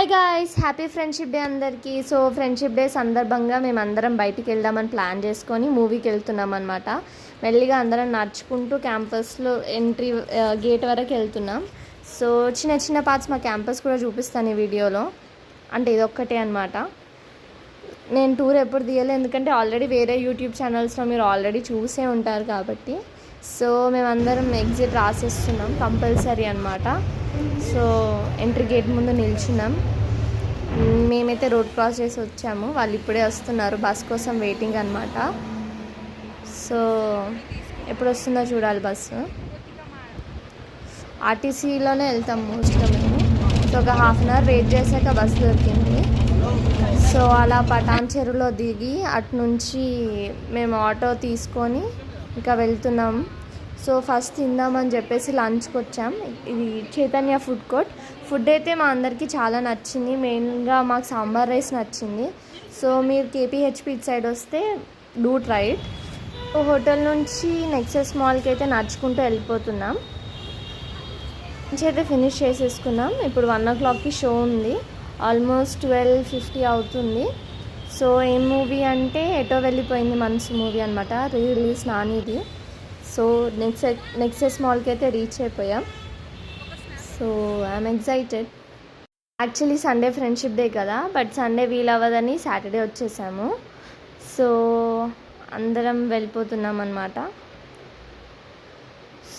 Hi guys, happy friendship day అందరికీ. So friendship day సందర్భంగా మేమందరం బయటికి వెళ్దామని ప్లాన్ చేసుకొని మూవీకి వెళ్తున్నాం అనమాట. మెల్లిగా అందరం నడుచుకుంటూ క్యాంపస్లో ఎంట్రీ గేట్ వరకు వెళ్తున్నాం. సో చిన్న చిన్న పార్ట్స్ మా క్యాంపస్ కూడా చూపిస్తాను ఈ వీడియోలో. అంటే ఇదొక్కటే అనమాట. నేను టూర్ ఎప్పుడు తీయలేదు, ఎందుకంటే ఆల్రెడీ వేరే యూట్యూబ్ ఛానల్స్లో మీరు ఆల్రెడీ చూసే ఉంటారు కాబట్టి. సో మేమందరం ఎగ్జిట్ రాసేస్తున్నాం కంపల్సరీ అనమాట. సో ఎంట్రీ గేట్ ముందు నిల్చున్నాం. మేమైతే రోడ్ క్రాస్ చేసి వచ్చాము, వాళ్ళు ఇప్పుడే వస్తున్నారు, బస్ కోసం వెయిటింగ్ అనమాట. సో ఎప్పుడు వస్తుందో చూడాలి బస్సు. ఆర్టీసీలోనే వెళ్తాం మోస్ట్గా మేము. సో ఒక హాఫ్ అన్ అవర్ వెయిట్ చేశాక బస్సు దొరికింది. సో అలా పటాన్ చెరువులో దిగి అటు నుంచి మేము ఆటో తీసుకొని ఇంకా వెళ్తున్నాం. సో ఫస్ట్ తిందామని చెప్పేసి లంచ్కి వచ్చాం. ఇది చైతన్య ఫుడ్ కోర్ట్. ఫుడ్ అయితే మా అందరికీ చాలా నచ్చింది. మెయిన్గా మాకు సాంబార్ రైస్ నచ్చింది. సో మీరు కేపీహెచ్పి సైడ్ వస్తే డూ ట్రై ఇట్. హోటల్ నుంచి నెక్సెస్ మాల్కి అయితే నడుచుకుంటూ వెళ్ళిపోతున్నాం. నుంచి అయితే ఫినిష్ చేసేసుకున్నాం. ఇప్పుడు 1 o'clockకి షో ఉంది. ఆల్మోస్ట్ 12:50 అవుతుంది. సో ఏం మూవీ అంటే ఎటో వెళ్ళిపోయింది మనసు మూవీ అనమాట. రిలీజ్ నానిది. సో నెక్సెస్ మాల్కి అయితే రీచ్ అయిపోయాం. So I'm excited. Actually Sunday friendship day కదా, బట్ సండే వీల్ అవ్వదని సాటర్డే వచ్చేసాము. సో అందరం వెళ్ళిపోతున్నాం అనమాట.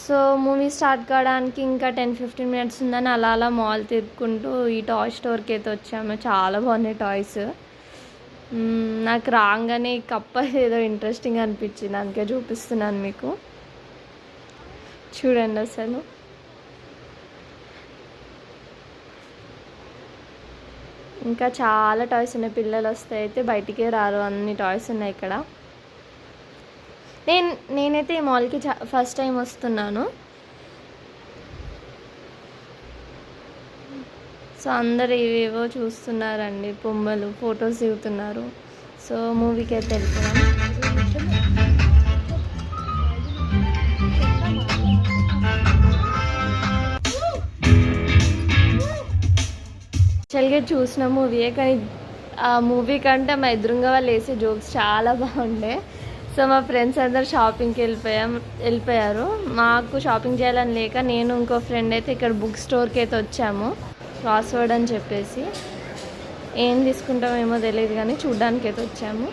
సో మూవీ స్టార్ట్ కావడానికి ఇంకా 10-15 minutes ఉందని అలా అలా మాల్ తిరుక్కుంటూ ఈ టాయ్ స్టోర్కి అయితే వచ్చాము. చాలా బాగున్నాయి టాయ్స్. నాకు రాగానే కప్ప ఏదో ఇంట్రెస్టింగ్ అనిపించింది, అందుకే చూపిస్తున్నాను మీకు. చూడండి అసలు ఇంకా చాలా టాయ్స్ ఉన్నాయి. పిల్లలు వస్తే అయితే బయటికే రారు, అన్ని టాయ్స్ ఉన్నాయి ఇక్కడ. నేనైతే ఈ మాల్కి ఫస్ట్ టైం వస్తున్నాను. సో అందరు ఏవేవో చూస్తున్నారండి, బొమ్మలు, ఫొటోస్ దిగుతున్నారు. సో మూవీకి అయితే వెళ్తున్నాం. యాక్చువల్గా చూసిన మూవీయే, కానీ ఆ మూవీ కంటే మా ఎదురుగా వాళ్ళు వేసే జోక్స్ చాలా బాగుండే. సో మా ఫ్రెండ్స్ అందరు షాపింగ్కి వెళ్ళిపోయారు. మాకు షాపింగ్ చేయాలని లేక నేను ఇంకో ఫ్రెండ్ అయితే ఇక్కడ బుక్ స్టోర్కి అయితే వచ్చాము, క్రాస్వర్డ్ అని చెప్పేసి. ఏం తీసుకుంటామేమో తెలియదు కానీ చూడ్డానికి అయితే వచ్చాము.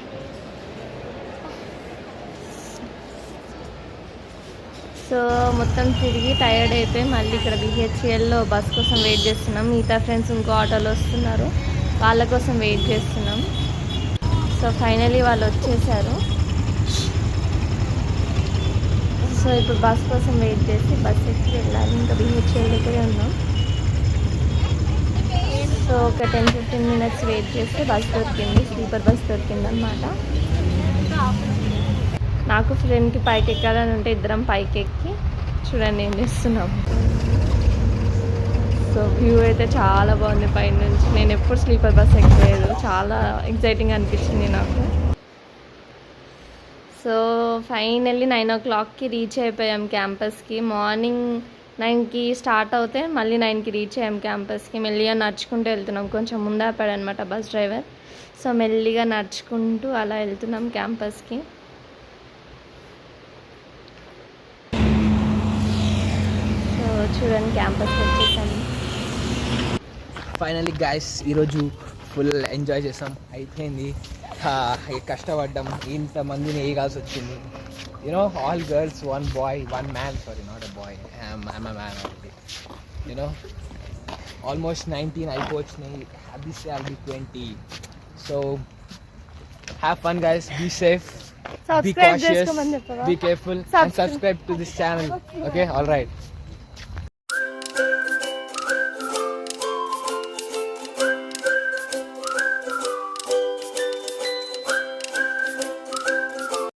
సో మొత్తం తిరిగి టైర్డ్ అయిపోయి మళ్ళీ ఇక్కడ బిహెచ్ఎల్లో బస్ కోసం వెయిట్ చేస్తున్నాం. మిగతా ఫ్రెండ్స్ ఇంకో ఆటోలో వస్తున్నారు, వాళ్ళ కోసం వెయిట్ చేస్తున్నాం. సో ఫైనలీ వాళ్ళు వచ్చేసారు. సో ఇప్పుడు బస్ కోసం వెయిట్ చేసి బస్ ఎక్కి వెళ్ళాలి. ఇంకా బిహెచ్ఎల్ దగ్గరే ఉన్నాం. సో ఒక 10-15 minutes వెయిట్ చేస్తే బస్ దొరికింది, స్లీపర్ బస్ దొరికింది అనమాట. నాకు ఫ్రెండ్కి పైకి ఎక్కాలని ఉంటే ఇద్దరం పైకి ఎక్కి చూడండి ఏం చేస్తున్నాం. సో వ్యూ అయితే చాలా బాగుంది పైనుంచి. నేను ఎప్పుడు స్లీపర్ బస్ ఎక్కలేదు, చాలా ఎగ్జైటింగ్ అనిపించింది నాకు. సో ఫైనల్లీ 9 o'clockకి రీచ్ అయిపోయాం క్యాంపస్కి. మార్నింగ్ 9కి స్టార్ట్ అవుతే మళ్ళీ 9కి రీచ్ అయ్యాం క్యాంపస్కి. మెల్లిగా నడుచుకుంటూ వెళ్తున్నాం. కొంచెం ముందు ఆపాడనమాట బస్ డ్రైవర్. సో మెల్లిగా నడుచుకుంటూ అలా వెళ్తున్నాం క్యాంపస్కి. సో చూడండి క్యాంపస్కి వచ్చేసాము. ఫైనల్లీ గైస్ ఈరోజు ఫుల్ ఎంజాయ్ చేసాం. అయిపోయింది, కష్టపడ్డాం, ఇంతమందిని వేయగాల్సి వచ్చింది. You know all girls, 1 boy, 1 man, sorry not a boy, I'm a man already. You know almost 19 అయిపోవచ్చినాయి. this I'll be 20. So have fun guys, be safe, be cautious, be careful and subscribe to this channel. Okay, all right.